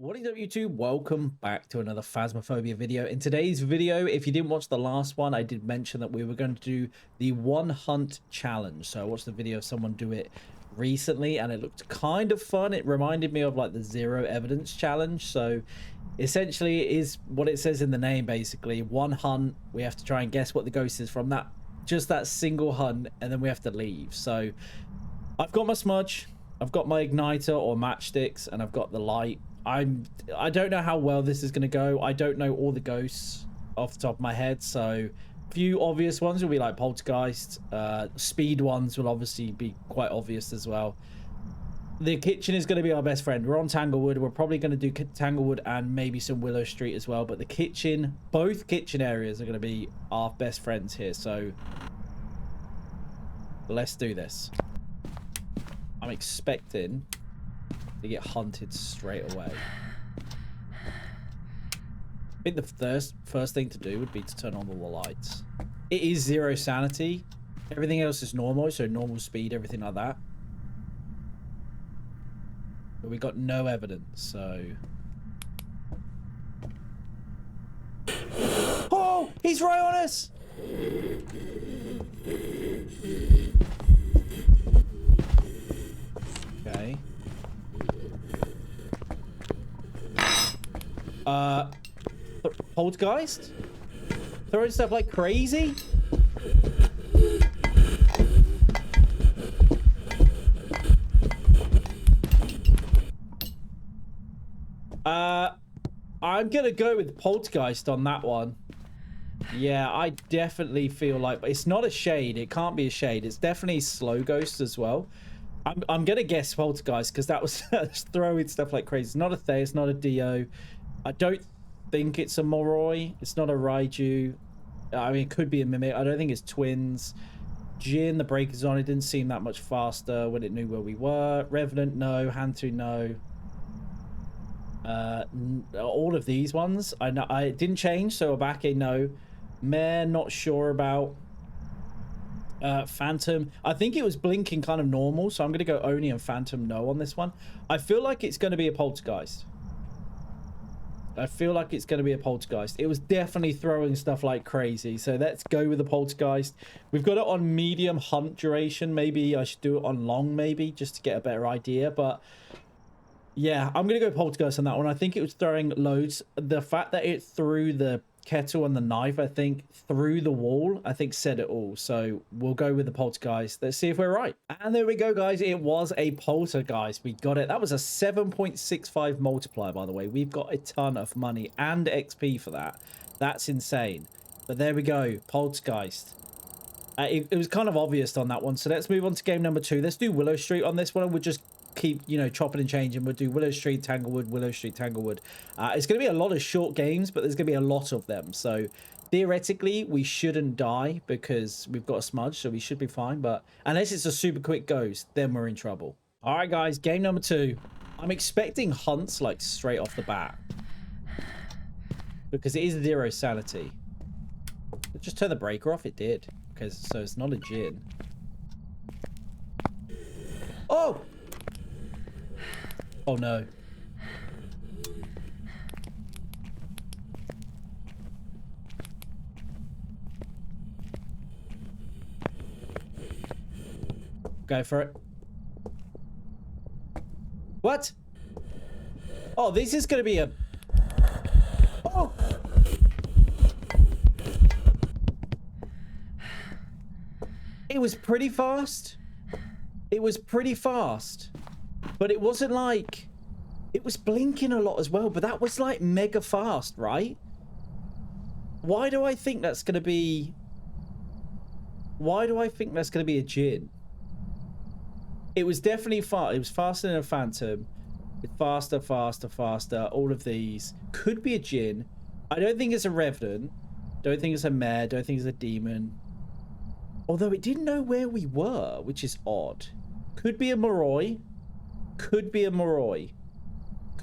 What is up, YouTube? Welcome back to another Phasmophobia video. In today's video, if you didn't watch the last one, I did mention that we were going to do the one hunt challenge. So I watched the video of someone do it recently and it looked kind of fun. It reminded me of like the zero evidence challenge. So essentially it is what it says in the name, basically. One hunt, we have to try and guess what the ghost is from that, just that single hunt, and then we have to leave. So I've got my smudge, I've got my igniter or matchsticks, and I've got the light. I don't know how well this is going to go. I don't know all the ghosts off the top of my head, so a few obvious ones will be like poltergeist. Speed ones will obviously be quite obvious as well. The kitchen is going to be our best friend. We're on Tanglewood. We're probably going to do Tanglewood and maybe some Willow Street as well, but the kitchen, both kitchen areas are going to be our best friends here, so let's do this. I'm expecting to get hunted straight away. I think the first thing to do would be to turn on all the lights. It is zero sanity. Everything else is normal, so normal speed, everything like that. But we got no evidence, so... Oh! He's right on us! Okay. Poltergeist? Throwing stuff like crazy? I'm gonna go with Poltergeist on that one. Yeah, I definitely feel like... It's not a shade. It can't be a shade. It's definitely slow ghost as well. I'm gonna guess Poltergeist because that was throwing stuff like crazy. It's not a Thay, it's not a Dio. I don't think it's a Moroi. It's not a Raiju. I mean, it could be a Mimic. I don't think it's twins. Jin, the breakers on, it didn't seem that much faster when it knew where we were. Revenant, no. Hantu, no. All of these ones, I know I didn't change, so Obake, no. Mare, not sure about. Phantom, I think it was blinking kind of normal, so I'm going to go Oni and Phantom no on this one. I feel like it's going to be a poltergeist. I feel like it's going to be a poltergeist. It was definitely throwing stuff like crazy, so let's go with the poltergeist. We've got it on medium hunt duration. Maybe I should do it on long, maybe, just to get a better idea, but yeah, I'm going to go poltergeist on that one. I think it was throwing loads. The fact that it threw the kettle and the knife, I think, through the wall, I think said it all. So we'll go with the poltergeist. Let's see if we're right. And there we go, guys. It was a poltergeist. We got it. That was a 7.65 multiplier, by the way. We've got a ton of money and XP for that. That's insane. But there we go. Poltergeist. It was kind of obvious on that one. So let's move on to game number 2. Let's do Willow Street on this one. And we'll just keep, you know, chopping and changing. We'll do Willow Street, Tanglewood, Willow Street, Tanglewood. It's going to be a lot of short games, but there's going to be a lot of them. So theoretically, we shouldn't die because we've got a smudge, so we should be fine. But unless it's a super quick ghost, then we're in trouble. All right, guys, game number 2. I'm expecting hunts like straight off the bat because it is zero sanity. Just turn the breaker off. It did, because so it's not a Jin. Oh! Oh no. Go for it. What? Oh, this is going to be a... Oh! It was pretty fast. It was pretty fast. But it wasn't like... It was blinking a lot as well, but that was like mega fast, right? Why do I think that's going to be... Why do I think that's going to be a Jin? It was definitely fast. It was faster than a Phantom. Faster, faster, faster. All of these. Could be a Jin. I don't think it's a Revenant. Don't think it's a Mare. Don't think it's a Demon. Although it didn't know where we were, which is odd. Could be a Moroi. Could be a Moroi.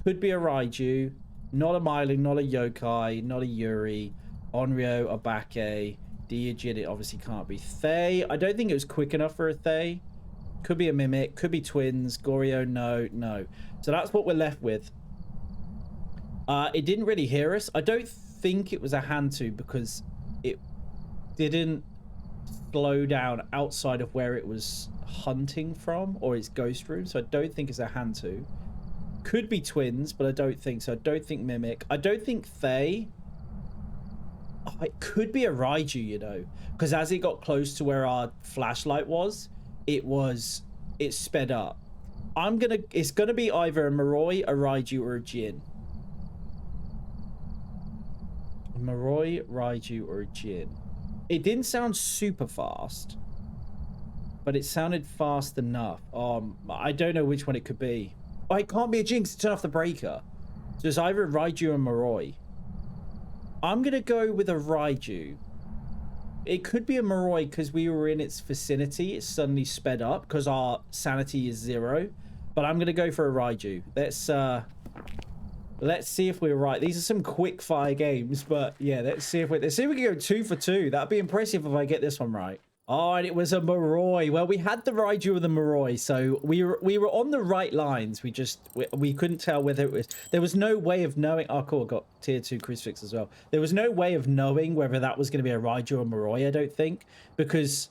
Could be a Raiju. Not a Myling, not a Yokai, not a Yuri. Onryo, Obake, Deojin, it obviously can't be. Thay, I don't think it was quick enough for a Thay. Could be a Mimic, could be twins. Goryo, no. So that's what we're left with. It didn't really hear us. I don't think it was a Hantu because it didn't slow down outside of where it was hunting from or its ghost room. So I don't think it's a Hantu. Could be twins, but I don't think so. I don't think Mimic. I don't think Fae. Oh, it could be a Raiju, you know, because as it got close to where our flashlight was, it sped up. It's gonna be either a Moroi, a Raiju, or a Jin. A Moroi, Raiju, or a Jin. It didn't sound super fast, but it sounded fast enough. I don't know which one it could be. Oh, it can't be a Jin because turn off the breaker. So it's either a Raiju or Moroi. I'm gonna go with a Raiju. It could be a Moroi because we were in its vicinity. It suddenly sped up because our sanity is 0. But I'm gonna go for a Raiju. Let's see if we're right. These are some quick fire games, but yeah, let's see if we can go 2 for 2. That'd be impressive if I get this one right. Oh, and it was a Moroi. Well, we had the Raiju with the Moroi, so we were on the right lines. We couldn't tell whether it was. There was no way of knowing. Oh, cool. I got tier 2 crucifix as well. There was no way of knowing whether that was going to be a Raiju or Moroi. I don't think, because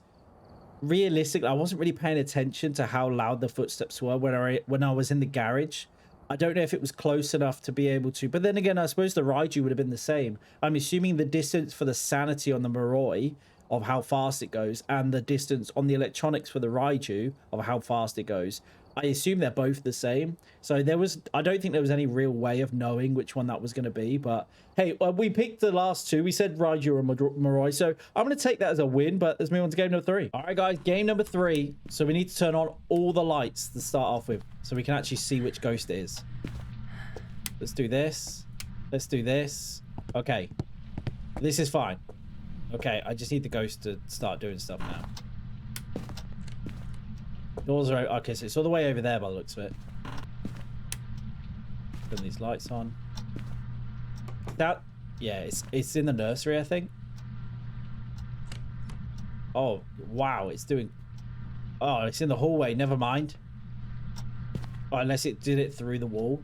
realistically, I wasn't really paying attention to how loud the footsteps were when I was in the garage. I don't know if it was close enough to be able to. But then again, I suppose the Raiju would have been the same. I'm assuming the distance for the sanity on the Moroi of how fast it goes and the distance on the electronics for the Raiju of how fast it goes. I assume they're both the same. So I don't think there was any real way of knowing which one that was going to be. But hey, we picked the last two. We said Raiju or Moroi. So I'm going to take that as a win, but let's move on to game number 3. All right, guys, game number 3. So we need to turn on all the lights to start off with so we can actually see which ghost it is. Let's do this. Let's do this. Okay. This is fine. Okay, I just need the ghost to start doing stuff now. Doors are okay, so it's all the way over there by the looks of it. Turn these lights on. Yeah, it's in the nursery, I think. Oh wow, it's doing. Oh, it's in the hallway. Never mind. Oh, unless it did it through the wall.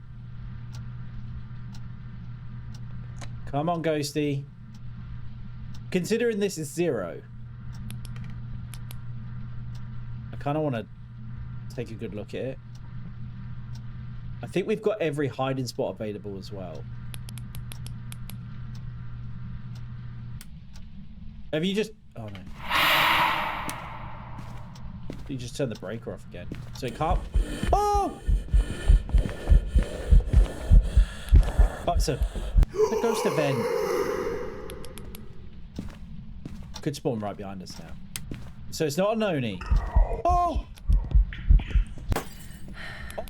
Come on, ghosty. Considering this is 0, I kind of want to take a good look at it. I think we've got every hiding spot available as well. Have you just... Oh, no. You just turn the breaker off again. So it can't... Oh! Oh, it's a ghost event. Could spawn right behind us now. So it's not an Oni. Oh!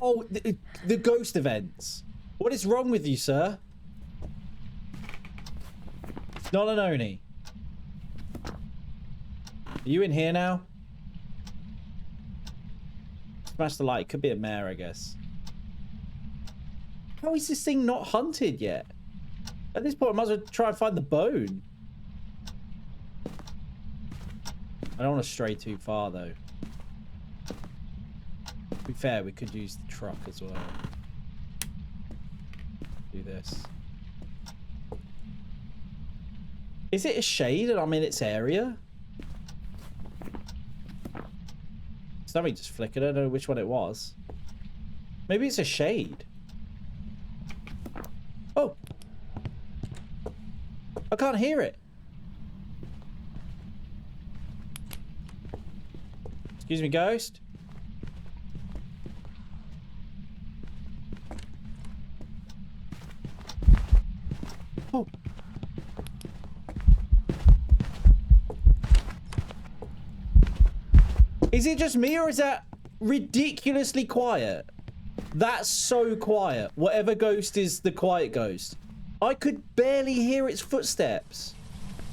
Oh, the ghost events. What is wrong with you, sir? It's not an Oni. Are you in here now? Smash the light. Could be a mare, I guess. How is this thing not hunted yet? At this point, I might as well try and find the bone. I don't want to stray too far, though. To be fair, we could use the truck as well. Do this. Is it a shade and I'm in its area? Something just flickered. I don't know which one it was. Maybe it's a shade. Oh! I can't hear it. Excuse me, ghost. Oh. Is it just me or is that ridiculously quiet? That's so quiet. Whatever ghost is the quiet ghost. I could barely hear its footsteps.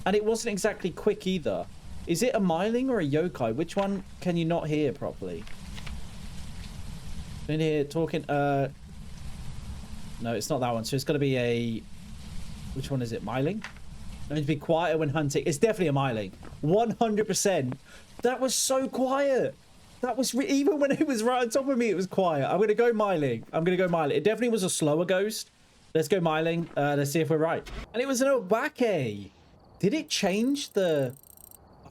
And it wasn't exactly quick either. Is it a Myling or a yokai? Which one can you not hear properly? In here talking. No, it's not that one. So it's got to be a. Which one is it? Myling? Going to be quieter when hunting. It's definitely a Myling. 100%. That was so quiet. That was even when it was right on top of me. It was quiet. I'm going to go Myling. I'm going to go Myling. It definitely was a slower ghost Let's go miling. Let's see if we're right. And it was an Obake. Did it change the...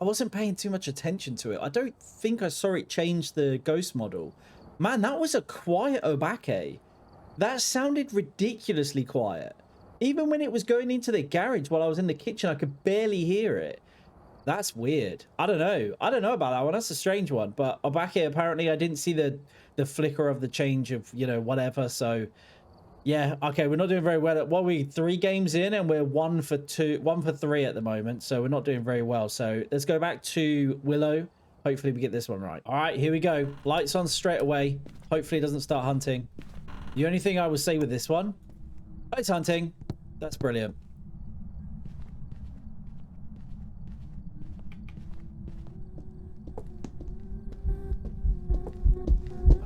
I wasn't paying too much attention to it. I don't think I saw it change the ghost model. Man, that was a quiet Obake. That sounded ridiculously quiet. Even when it was going into the garage while I was in the kitchen, I could barely hear it. That's weird. I don't know. I don't know about that one. That's a strange one. But Obake, apparently, I didn't see the flicker of the change of, you know, whatever. So, yeah. Okay, we're not doing very well. Well, we 3 games in and we're 1 for 3 at the moment. So we're not doing very well. So let's go back to Willow. Hopefully we get this one right. All right, here we go. Lights on straight away. Hopefully it doesn't start hunting. The only thing I would say with this one, it's hunting. That's brilliant.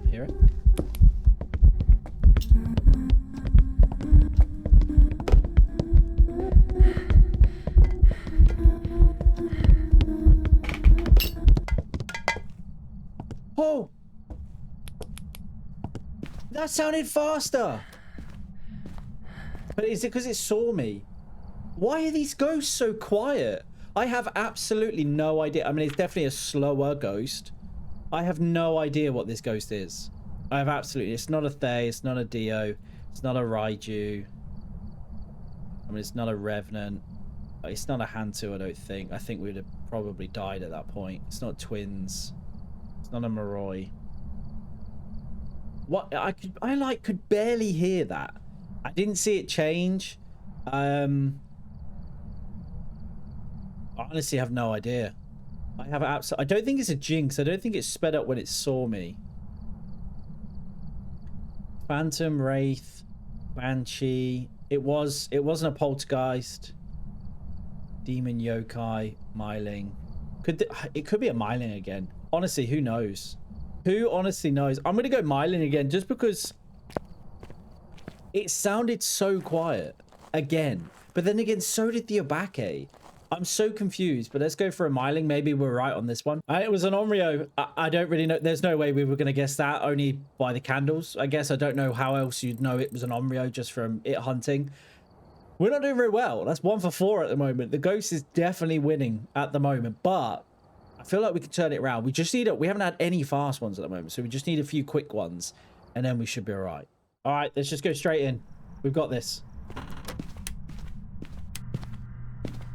I hear it. Oh! That sounded faster! But is it because it saw me? Why are these ghosts so quiet? I have absolutely no idea. I mean, it's definitely a slower ghost. I have no idea what this ghost is. I have absolutely... It's not a Thay. It's not a Dio. It's not a Raiju. I mean, it's not a Revenant. It's not a Hantu, I don't think. I think we would have probably died at that point. It's not twins. It's not a Moroi. What? I could barely hear that. I didn't see it change. I honestly have no idea. I have absolutely... I don't think it's a jinx. I don't think it sped up when it saw me. Phantom, Wraith, Banshee. It wasn't a poltergeist. Demon, yokai, myling. It could be a myling again. Honestly, who knows? Who honestly knows? I'm gonna go myling again just because it sounded so quiet again. But then again, so did the Obake. I'm so confused, but let's go for a myling. Maybe we're right on this one. It was an Onryo. I don't really know. There's no way we were going to guess that, only by the candles. I guess I don't know how else you'd know it was an Onryo just from it hunting. We're not doing very well. That's 1 for 4 at the moment. The ghost is definitely winning at the moment, but I feel like we can turn it around. We just need we haven't had any fast ones at the moment, so we just need a few quick ones, and then we should be all right. All right, let's just go straight in. We've got this.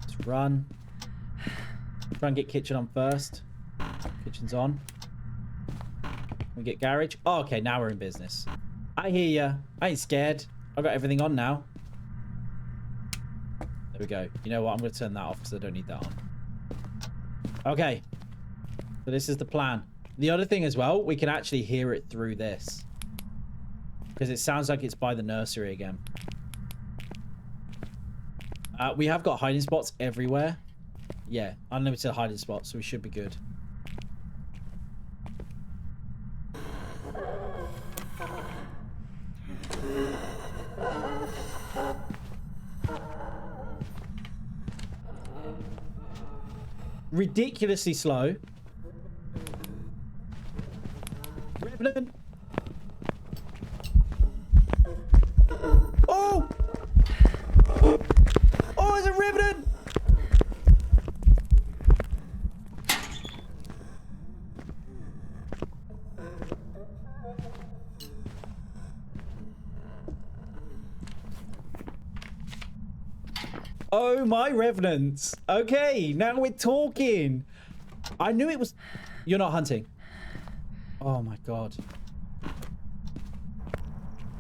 Let's run. Try and get kitchen on first. Kitchen's on. We get garage. Oh, okay, now we're in business. I hear ya. I ain't scared. I got everything on now. There we go. You know what? I'm going to turn that off because I don't need that on. Okay. So this is the plan. The other thing as well, we can actually hear it through this. Because it sounds like it's by the nursery again. We have got hiding spots everywhere. Yeah, unlimited hiding spots, so we should be good. Ridiculously slow. Revenant. Oh! Oh, it's a Revenant! Oh, my Revenants. Okay, now we're talking. I knew it was... You're not hunting. Oh, my God.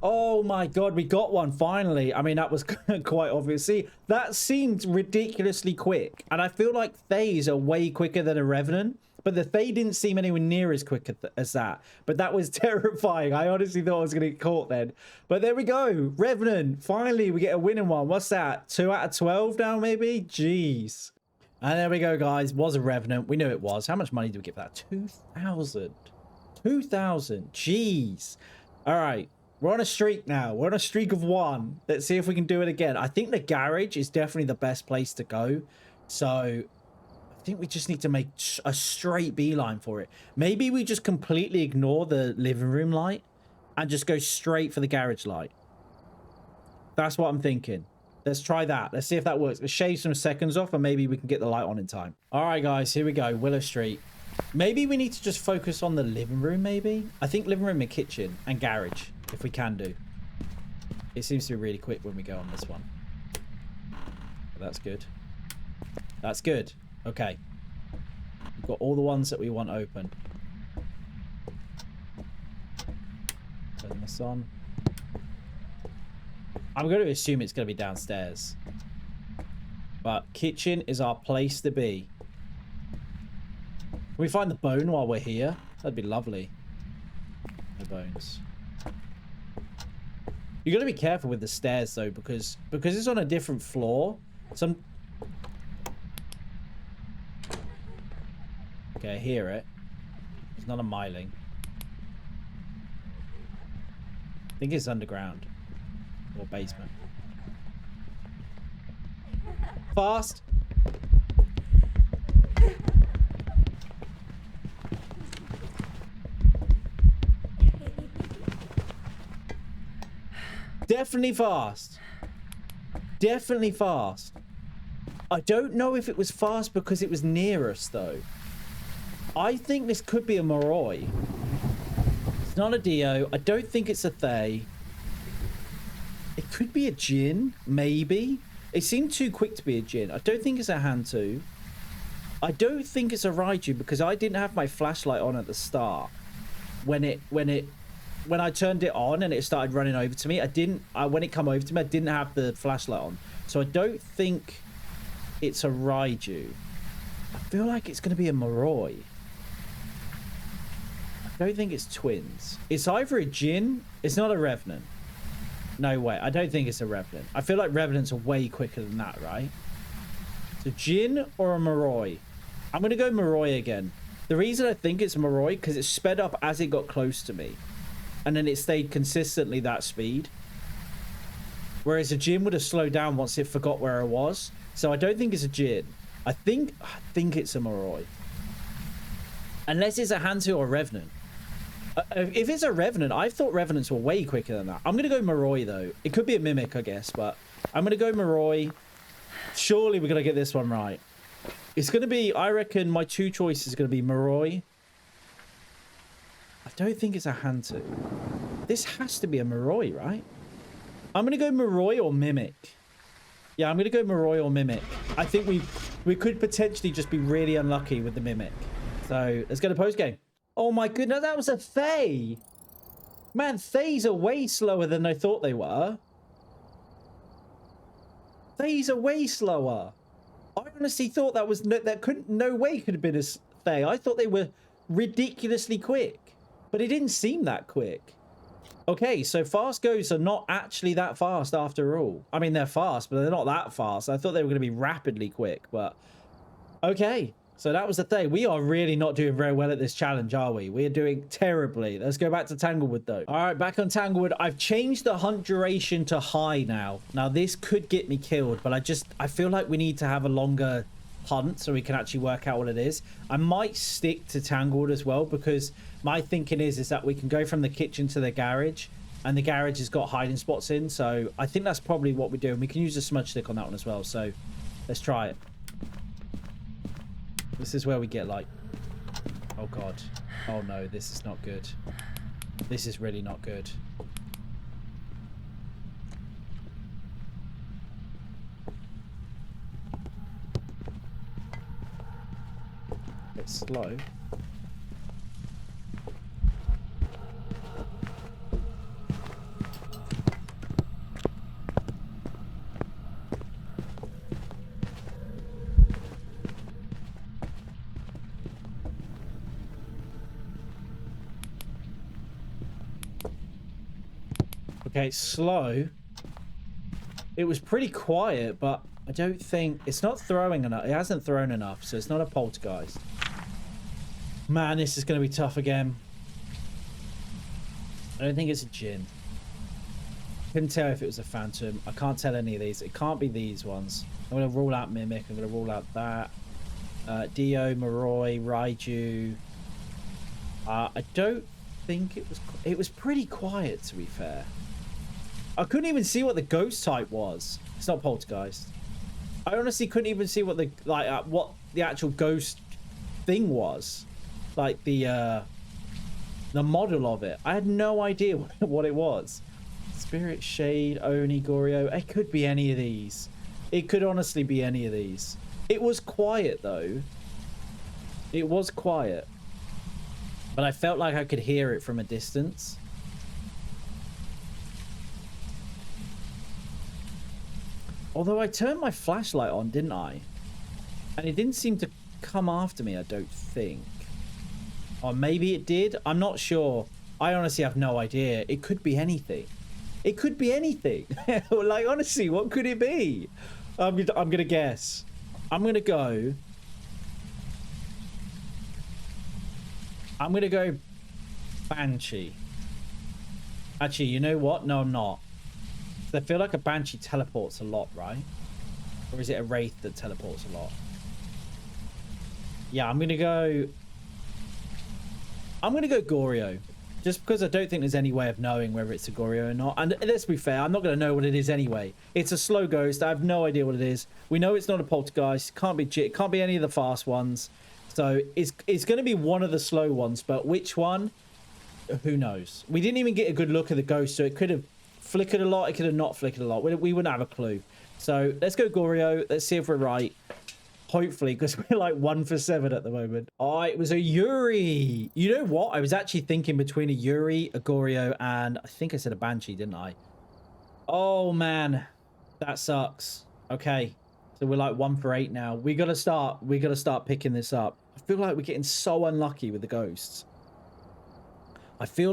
Oh, my God. We got one, finally. I mean, that was quite obvious. See, that seemed ridiculously quick. And I feel like Thays are way quicker than a Revenant. But the Thay didn't seem anywhere near as quick as that. But that was terrifying. I honestly thought I was going to get caught then. But there we go. Revenant. Finally, we get a winning one. What's that? 2 out of 12 now, maybe? Jeez. And there we go, guys. Was a Revenant. We knew it was. How much money did we get for that? 2,000. 2,000. Jeez. All right. We're on a streak now. We're on a streak of 1. Let's see if we can do it again. I think the garage is definitely the best place to go. So... I think we just need to make a straight beeline for it. Maybe we just completely ignore the living room light and just go straight for the garage light. That's what I'm thinking. Let's try that. Let's see if that works. Let's shave some seconds off and maybe we can get the light on in time. All right, guys, here we go. Willow Street. Maybe we need to just focus on the living room, maybe? I think living room and kitchen and garage, if we can do. It seems to be really quick when we go on this one. But that's good. That's good. Okay. We've got all the ones that we want open. Turn this on. I'm going to assume it's going to be downstairs. But kitchen is our place to be. Can we find the bone while we're here? That'd be lovely. No bones. You got to be careful with the stairs though, because it's on a different floor. Okay, I hear it. It's not a myling. I think it's underground or basement. Fast. Definitely fast. Definitely fast. I don't know if it was fast because it was near us, though. I think this could be a Moroi. It's not a Dio. I don't think it's a Thay. It could be a Jinn, maybe. It seemed too quick to be a Jinn. I don't think it's a Hantu. I don't think it's a Raiju because I didn't have my flashlight on at the start. When I turned it on and it started running over to me, when it come over to me, I didn't have the flashlight on. So I don't think it's a Raiju. I feel like it's going to be a Moroi. I don't think it's twins. It's either a Jinn. It's not a Revenant. No way. I don't think it's a Revenant. I feel like Revenants are way quicker than that, right? So Jinn or a Moroi? I'm going to go Moroi again. The reason I think it's a Moroi, because it sped up as it got close to me. And then it stayed consistently that speed. Whereas a Jinn would have slowed down once it forgot where it was. So I don't think it's a Jinn. I think it's a Moroi. Unless it's a Hantu or Revenant. If it's a Revenant, I thought Revenants were way quicker than that. I'm going to go Moroi, though. It could be a Mimic, I guess, but I'm going to go Moroi. Surely we're going to get this one right. It's going to be, I reckon my two choices are going to be Moroi. I don't think it's a Hantu. This has to be a Moroi, right? I'm going to go Moroi or Mimic. Yeah, I'm going to go Moroi or Mimic. I think we could potentially just be really unlucky with the Mimic. So let's go to post game. Oh my goodness, that was a Thay. Man, Thays are way slower than I thought they were. Thays are way slower. I honestly thought that was no way could have been a Thay. I thought they were ridiculously quick, but it didn't seem that quick. Okay, so fast goes are not actually that fast after all. I mean, they're fast, but they're not that fast. I thought they were going to be rapidly quick, but okay. So that was the thing. We are really not doing very well at this challenge, are we? We are doing terribly. Let's go back to Tanglewood, though. All right, back on Tanglewood. I've changed the hunt duration to high now. Now, this could get me killed, but I feel like we need to have a longer hunt so we can actually work out what it is. I might stick to Tanglewood as well, because my thinking is that we can go from the kitchen to the garage, and the garage has got hiding spots in. So I think that's probably what we're doing. We can use a smudge stick on that one as well. So let's try it. This is where we get like, oh god, oh no, this is not good. This is really not good. A bit slow. Okay, slow. It was pretty quiet, but I don't think... It's not throwing enough. It hasn't thrown enough, so it's not a poltergeist. Man, this is going to be tough again. I don't think it's a Jinn. Couldn't tell if it was a Phantom. I can't tell any of these. It can't be these ones. I'm going to rule out Mimic. I'm going to rule out that. Dio, Moroi, Raiju. I don't think it was... It was pretty quiet, to be fair. I couldn't even see what the ghost type was. It's not poltergeist. I honestly couldn't even see what the what the actual ghost thing was, like the model of it. I had no idea what it was. Spirit, Shade, Oni, Goryo. It could be any of these. It could honestly be any of these. It was quiet though. It was quiet, but I felt like I could hear it from a distance. Although I turned my flashlight on, didn't I? And it didn't seem to come after me, I don't think. Or maybe it did. I'm not sure. I honestly have no idea. It could be anything. It could be anything. Like, honestly, what could it be? I'm gonna guess. I'm gonna go Banshee. Actually, you know what? No, I'm not. I feel like a Banshee teleports a lot, right? Or is it a Wraith that teleports a lot? Yeah, I'm gonna go Goryo. Just because I don't think there's any way of knowing whether it's a Goryo or not. And let's be fair, I'm not going to know what it is anyway. It's a slow ghost. I have no idea what it is. We know it's not a poltergeist. Can't be any of the fast ones. So it's going to be one of the slow ones. But which one? Who knows? We didn't even get a good look at the ghost. So it could have flickered a lot. It could have not flickered a lot. We wouldn't have a clue. So let's go Goryo. Let's see if we're right. Hopefully, because we're like 1 for 7 at the moment. Oh, it was a Yuri. You know what? I was actually thinking between a Yuri, a Goryo, and I think I said a Banshee, didn't I? Oh, man. That sucks. Okay. So we're like 1 for 8 now. We gotta start picking this up. I feel like we're getting so unlucky with the ghosts. The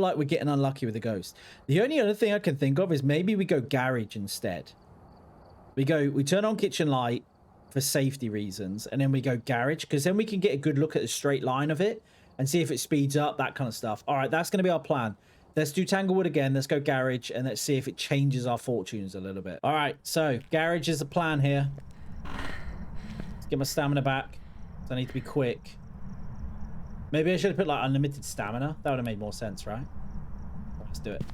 only other thing I can think of is maybe we go garage instead. We turn on kitchen light for safety reasons, and then we go garage, because then we can get a good look at the straight line of it and see if it speeds up, that kind of stuff. All right, that's going to be our plan. Let's do Tanglewood again. Let's go garage, and let's see if it changes our fortunes a little bit. All right, so garage is the plan here. Let's get my stamina back, so I need to be quick. Maybe I should have put like unlimited stamina. That would have made more sense, right? Let's do it.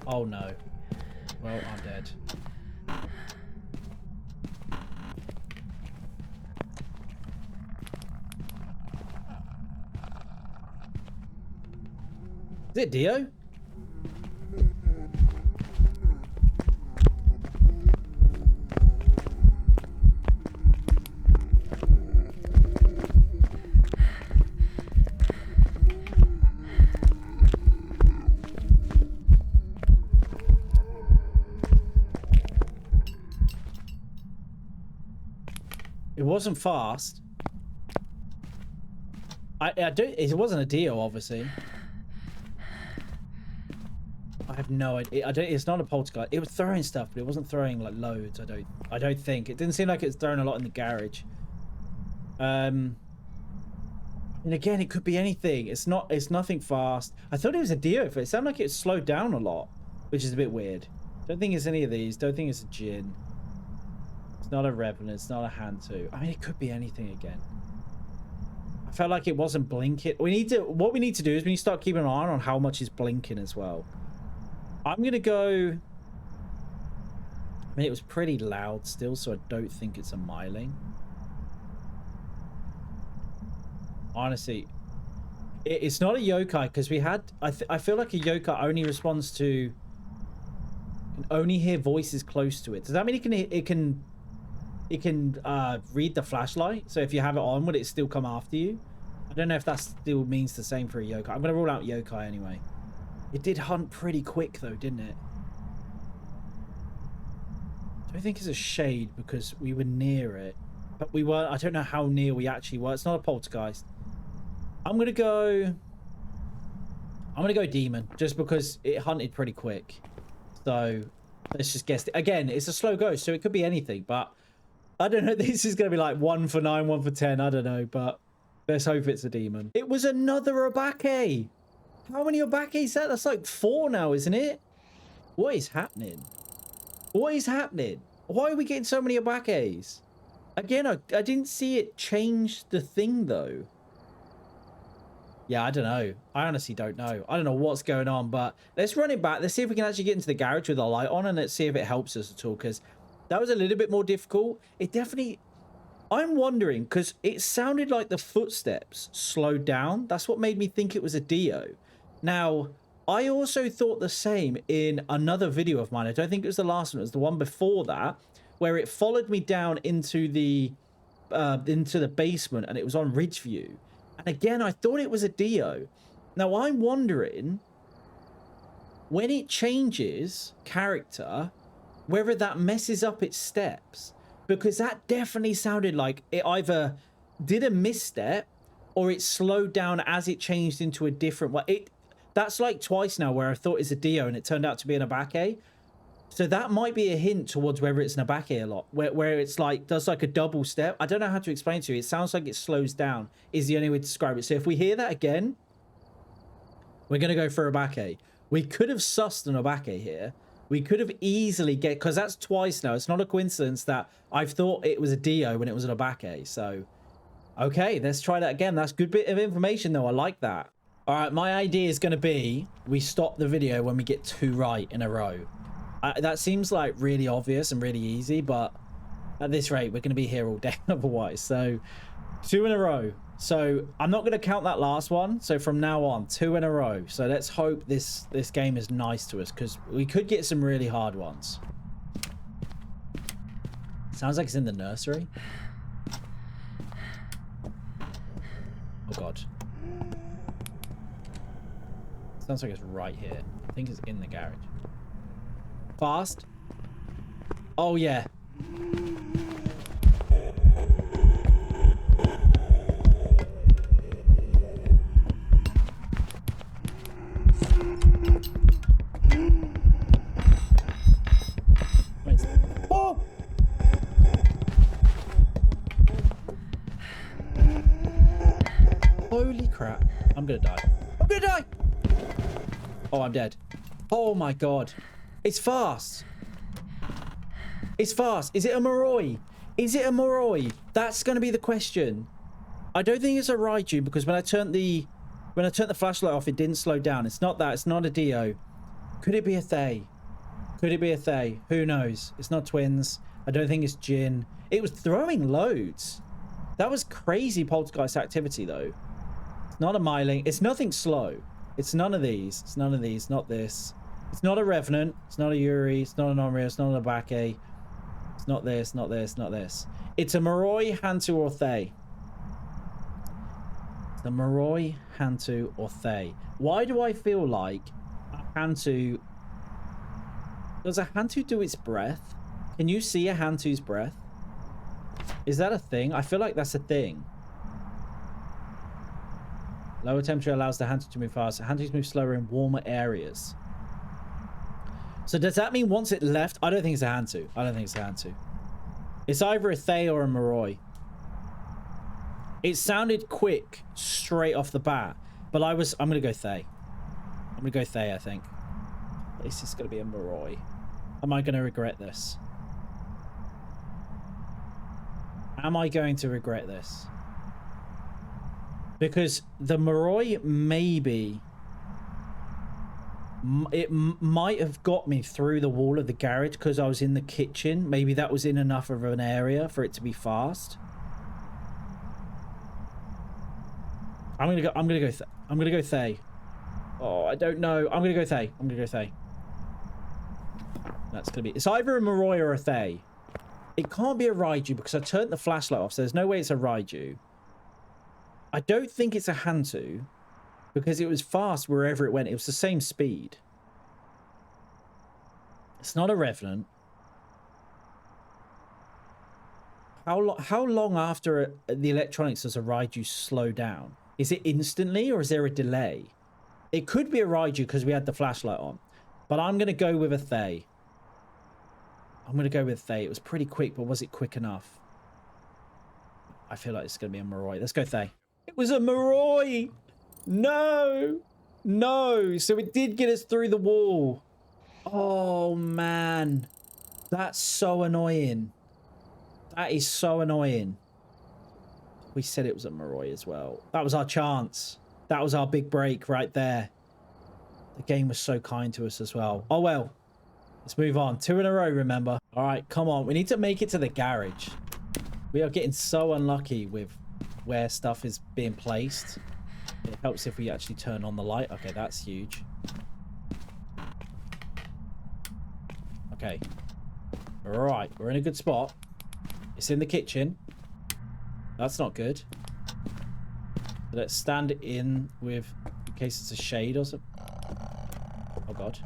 Oh no. Well, I'm dead. Is it Dio? It wasn't fast. I don't. It wasn't a Dio, obviously. I have no idea. It's not a poltergeist. It was throwing stuff, but it wasn't throwing like loads. I don't think. It didn't seem like it was throwing a lot in the garage. And again, it could be anything. It's nothing fast. I thought it was a Dio. It sounded like it slowed down a lot, which is a bit weird. Don't think it's any of these. Don't think it's a Jinn. It's not a Revenant. It's not a Hantu. I mean, it could be anything again. I felt like it wasn't blinking. What we need to do is we need to start keeping an eye on how much is blinking as well. I'm gonna go. I mean, it was pretty loud still, so I don't think it's a Myling. Honestly, it's not a yokai, because we had. I feel like a yokai only responds to. Can only hear voices close to it. Does that mean it can read the flashlight? So if you have it on, would it still come after you? I don't know if that still means the same for a yokai. I'm gonna rule out yokai anyway. It did hunt pretty quick though, didn't it? I don't think it's a Shade because we were near it, but we weren't. I don't know how near we actually were. It's not a poltergeist. I'm gonna go demon just because it hunted pretty quick. So let's just guess. Again, it's a slow ghost, so it could be anything, but I don't know. This is going to be like 1 for 9, 1 for 10. I don't know, but let's hope it's a demon. It was another Obake. How many Obake is that? That's like 4 now, isn't it? What is happening? What is happening? Why are we getting so many Obakes? Again, I didn't see it change the thing, though. Yeah, I don't know. I honestly don't know. I don't know what's going on, but let's run it back. Let's see if we can actually get into the garage with the light on, and let's see if it helps us at all, because that was a little bit more difficult. It definitely... I'm wondering, because it sounded like the footsteps slowed down. That's what made me think it was a Dio. Now, I also thought the same in another video of mine. I don't think it was the last one. It was the one before that, where it followed me down into the basement, and it was on Ridgeview. And again, I thought it was a Dio. Now, I'm wondering, when it changes character, whether that messes up its steps. Because that definitely sounded like it either did a misstep or it slowed down as it changed into a different way. That's like twice now where I thought it's a Dio and it turned out to be an Abake. So that might be a hint towards whether it's an Abake a lot, where it's like, does like a double step. I don't know how to explain to you. It sounds like it slows down is the only way to describe it. So if we hear that again, we're going to go for Abake. We could have sussed an Abake here. We could have easily because that's twice now. It's not a coincidence that I've thought it was a Dio when it was an Abake. So, okay, let's try that again. That's a good bit of information though. I like that. All right, my idea is going to be we stop the video when we get 2 right in a row. That seems like really obvious and really easy, but at this rate, we're going to be here all day otherwise. So 2 in a row. So I'm not going to count that last one. So from now on, 2 in a row. So let's hope this game is nice to us, because we could get some really hard ones. Sounds like it's in the nursery. Oh God. Sounds like it's right here. I think it's in the garage. Fast. Oh yeah. Oh! Holy crap. I'm gonna die. I'm gonna die! Oh, I'm dead. Oh my God. It's fast. It's fast. Is it a Moroi? Is it a Moroi? That's gonna be the question. I don't think it's a Raiju, because when I turned the flashlight off, it didn't slow down. It's not that. It's not a Dio. Could it be a Thay? Could it be a Thay? Who knows? It's not twins. I don't think it's Jin. It was throwing loads. That was crazy poltergeist activity, though. It's not a Myling. It's nothing slow. It's none of these. It's none of these. Not this. It's not a Revenant. It's not a Yuri. It's not an Onryo. It's not an Abake. It's not this. Not this. Not this. It's a Moroi, Hantu, or Thay. It's the Moroi, Hantu, or Thay. Why do I feel like a Hantu... Does a Hantu do its breath? Can you see a Hantu's breath? Is that a thing? I feel like that's a thing. Lower temperature allows the Hantu to move faster. Hantus move slower in warmer areas. So does that mean once it left? I don't think it's a Hantu. I don't think it's a Hantu. It's either a Thay or a Moroi. It sounded quick straight off the bat, but I'm going to go Thay. I'm going to go Thay, I think. This is going to be a Moroi. Am I going to regret this? Am I going to regret this? Because the Moroi maybe... It might have got me through the wall of the garage because I was in the kitchen. Maybe that was in enough of an area for it to be fast. I'm gonna go Thay. Oh, I don't know. I'm gonna go Thay. I'm gonna go Thay. That's gonna be... It's either a Moroi or a Thay. It can't be a Raiju because I turned the flashlight off, so there's no way it's a Raiju. I don't think it's a Hantu because it was fast wherever it went. It was the same speed. It's not a Revenant. How long after the electronics does a Raiju slow down? Is it instantly or is there a delay? It could be a Raiju because we had the flashlight on. But I'm going to go with a Thay. I'm going to go with Thay. It was pretty quick, but was it quick enough? I feel like it's going to be a Moroi. Let's go Thay. It was a Moroi! No! No! So it did get us through the wall. Oh, man. That's so annoying. That is so annoying. We said it was a Moroi as well. That was our chance. That was our big break right there. The game was so kind to us as well. Oh, well. Let's move on. 2 in a row, remember? All right, come on. We need to make it to the garage. We are getting so unlucky with where stuff is being placed. It helps if we actually turn on the light. Okay, that's huge. Okay. All right, we're in a good spot. It's in the kitchen. That's not good. Let's stand in with, in case it's a shade or something. Oh, God.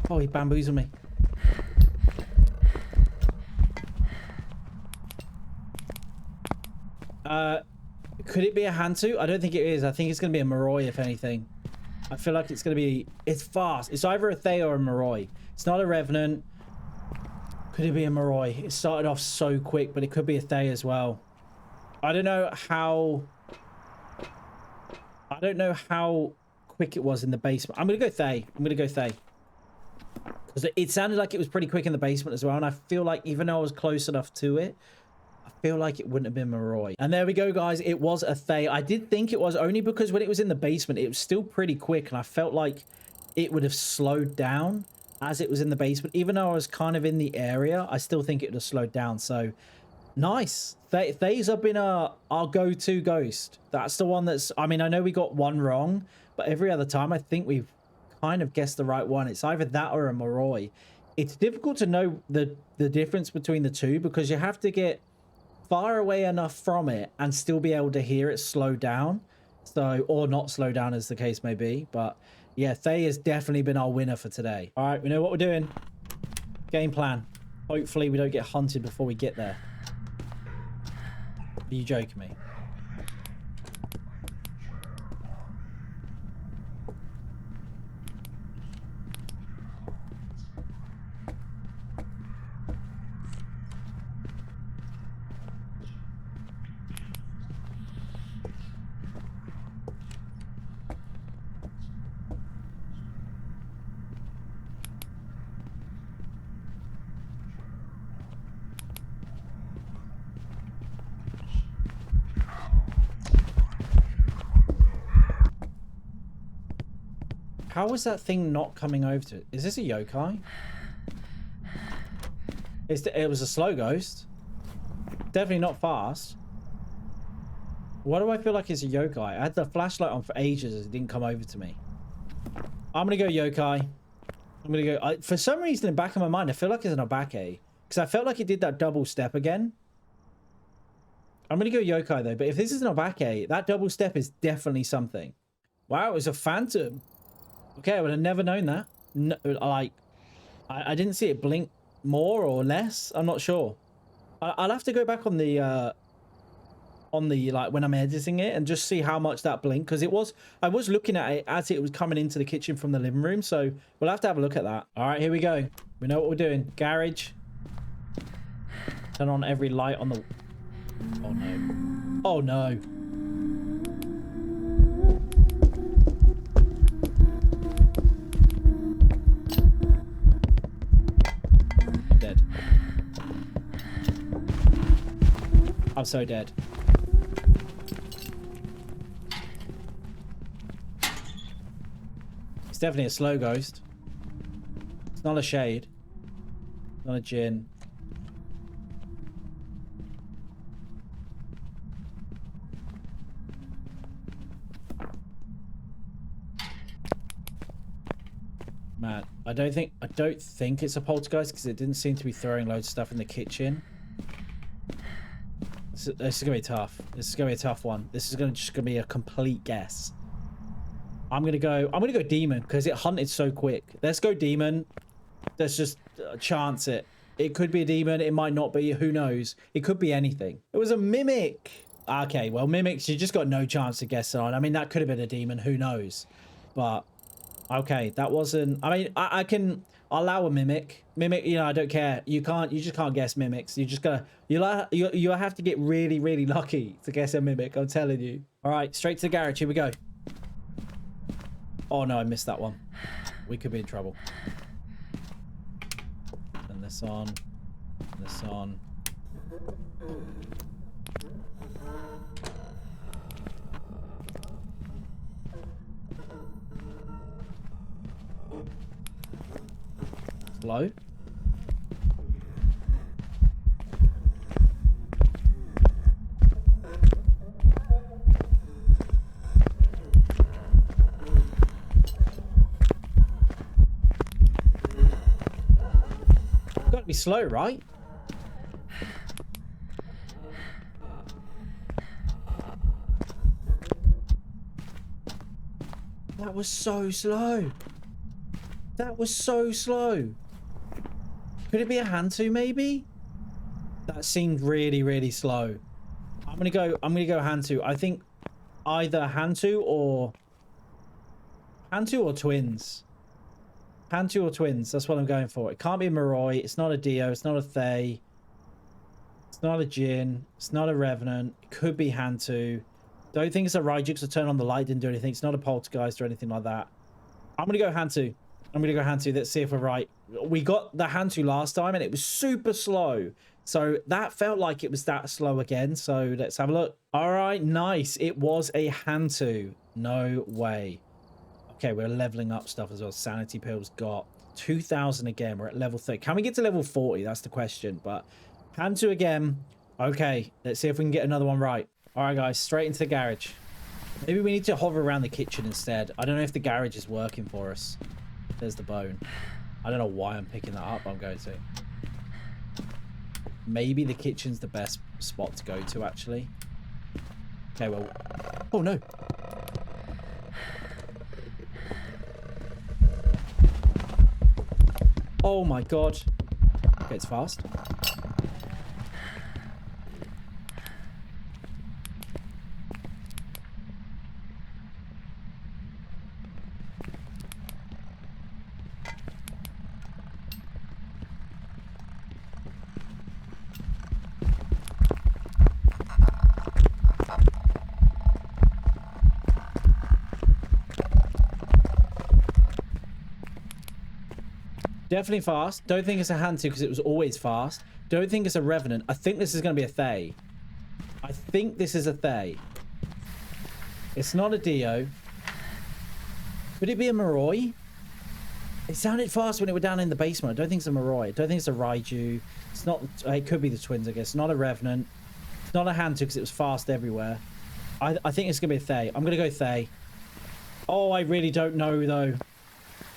Oh, he bamboozled me. Could it be a Hantu? I don't think it is. I think it's going to be a Moroi, if anything. I feel like it's going to be... It's fast. It's either a Thay or a Moroi. It's not a Revenant. Could it be a Moroi? It started off so quick, but it could be a Thay as well. I don't know how... I don't know how quick it was in the basement. I'm going to go Thay. I'm going to go Thay. Because it sounded like it was pretty quick in the basement as well. And I feel like even though I was close enough to it, I feel like it wouldn't have been Moroi. And there we go, guys. It was a Thay. I did think it was, only because when it was in the basement, it was still pretty quick. And I felt like it would have slowed down as it was in the basement. Even though I was kind of in the area, I still think it would have slowed down. So, nice. Thays have been our go-to ghost. That's the one that's... I mean, I know we got one wrong, but every other time I think we've kind of guessed the right one. It's either that or a Moroi. It's difficult to know the difference between the two because you have to get far away enough from it and still be able to hear it slow down. So, or not slow down as the case may be. But yeah, Thay has definitely been our winner for today. All right, we know what we're doing. Game plan. Hopefully we don't get hunted before we get there. Are you joking me? How is that thing not coming over to it? Is this a yokai? It was a slow ghost. Definitely not fast. Why do I feel like it's a yokai? I had the flashlight on for ages. It didn't come over to me. I'm going to go yokai. I'm going to go... for some reason, in the back of my mind, I feel like it's an Obake. Because I felt like it did that double step again. I'm going to go yokai, though. But if this is an Obake, that double step is definitely something. Wow, it was a phantom. Okay, I would have never known that. No, like, I didn't see it blink more or less. I'm not sure. I'll have to go back on the like when I'm editing it and just see how much that blinked, because I was looking at it as it was coming into the kitchen from the living room, so we'll have to have a look at that. All right, here we go. We know what we're doing. Garage. Turn on every light on the... Oh no. Oh no. Dead. I'm so dead. It's definitely a slow ghost. It's not a shade. Not a djinn. Man, I don't think it's a poltergeist because it didn't seem to be throwing loads of stuff in the kitchen. This is gonna be tough. This is gonna be a tough one. This is just gonna be a complete guess. I'm gonna go demon because it hunted so quick. Let's go demon. Let's just chance it. It could be a demon. It might not be. Who knows? It could be anything. It was a mimic. Okay, well, mimics, you just got no chance to guess on. I mean, that could have been a demon. Who knows? But Okay, that wasn't... I mean, I can allow a mimic. Mimic, you know, I don't care. You just can't guess mimics. You just gotta... You have to get really, really lucky to guess a mimic, I'm telling you. All right, straight to the garage. Here we go. Oh, no, I missed that one. We could be in trouble. Turn this on. Turn this on. Slow. Gotta be slow, right? That was so slow. That was so slow. Could it be a Hantu maybe? That seemed really, really slow. I'm gonna go Hantu. I think either Hantu or twins. Hantu or twins. That's what I'm going for. It can't be a Moroi. It's not a Dio. It's not a Thay. It's not a Jinn. It's not a Revenant. It could be Hantu. Don't think it's a Rizyx to turn on the light. Didn't do anything. It's not a Poltergeist or anything like that. I'm gonna go Hantu. I'm gonna go Hantu. Let's see if we're right. We got the Hantu last time and it was super slow. So that felt like it was that slow again. So let's have a look. All right, nice. It was a Hantu. No way. Okay, we're leveling up stuff as well. Sanity pills got 2,000 again. We're at level 30. Can we get to level 40? That's the question. But Hantu again. Okay, let's see if we can get another one right. All right, guys, straight into the garage. Maybe we need to hover around the kitchen instead. I don't know if the garage is working for us. There's the bone. I don't know why I'm picking that up. I'm going to. Maybe the kitchen's the best spot to go to, actually. Okay, well... Oh, no. Oh, my God. Okay, it's fast. Definitely fast. Don't think it's a Hantu because it was always fast. Don't think it's a Revenant. I think this is going to be a Thay. I think this is a Thay. It's not a Dio. Could it be a Moroi? It sounded fast when it were down in the basement. I don't think it's a Moroi. I don't think it's a Raiju. It's not... It could be the twins, I guess. It's not a Revenant. It's not a Hantu because it was fast everywhere. I think it's going to be a Thay. I'm going to go Thay. Oh, I really don't know, though.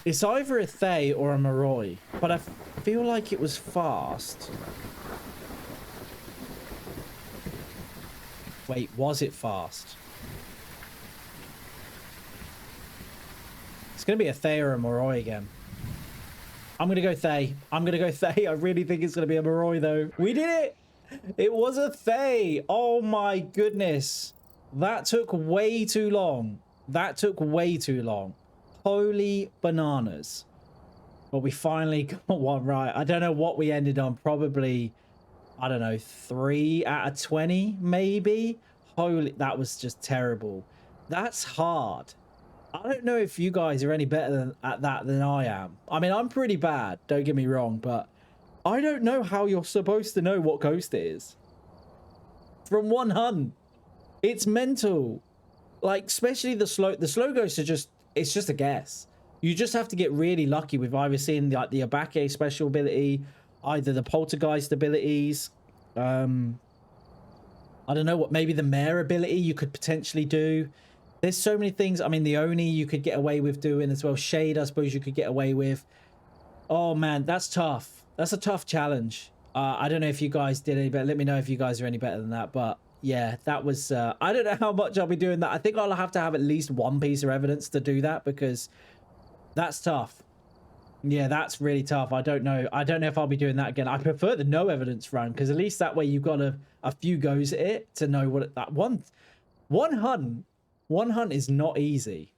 It's either a Thay or a Moroi, but I feel like it was fast. Wait, was it fast? It's going to be a Thay or a Moroi again. I'm going to go Thay. I'm going to go Thay. I really think it's going to be a Moroi, though. We did it! It was a Thay! Oh, my goodness. That took way too long. That took way too long. Holy bananas. But we finally got one right. I don't know what we ended on. Probably, I don't know, 3 out of 20, maybe? Holy, that was just terrible. That's hard. I don't know if you guys are any better at that than I am. I mean, I'm pretty bad, don't get me wrong, but I don't know how you're supposed to know what ghost it is. From one hunt. It's mental. Like, especially the slow ghosts are just... It's just a guess. You just have to get really lucky with either seeing the Abake special ability, either the Poltergeist abilities. I don't know what, maybe the Mare ability you could potentially do. There's so many things. I mean, the Oni you could get away with doing as well. Shade, I suppose you could get away with. Oh, man, that's tough. That's a tough challenge. I don't know if you guys did any better. Let me know if you guys are any better than that, but... Yeah, that was... I don't know how much I'll be doing that. I think I'll have to have at least one piece of evidence to do that because that's tough. Yeah, that's really tough. I don't know. I don't know if I'll be doing that again. I prefer the no evidence run because at least that way you've got a few goes at it to know what that one hunt is not easy.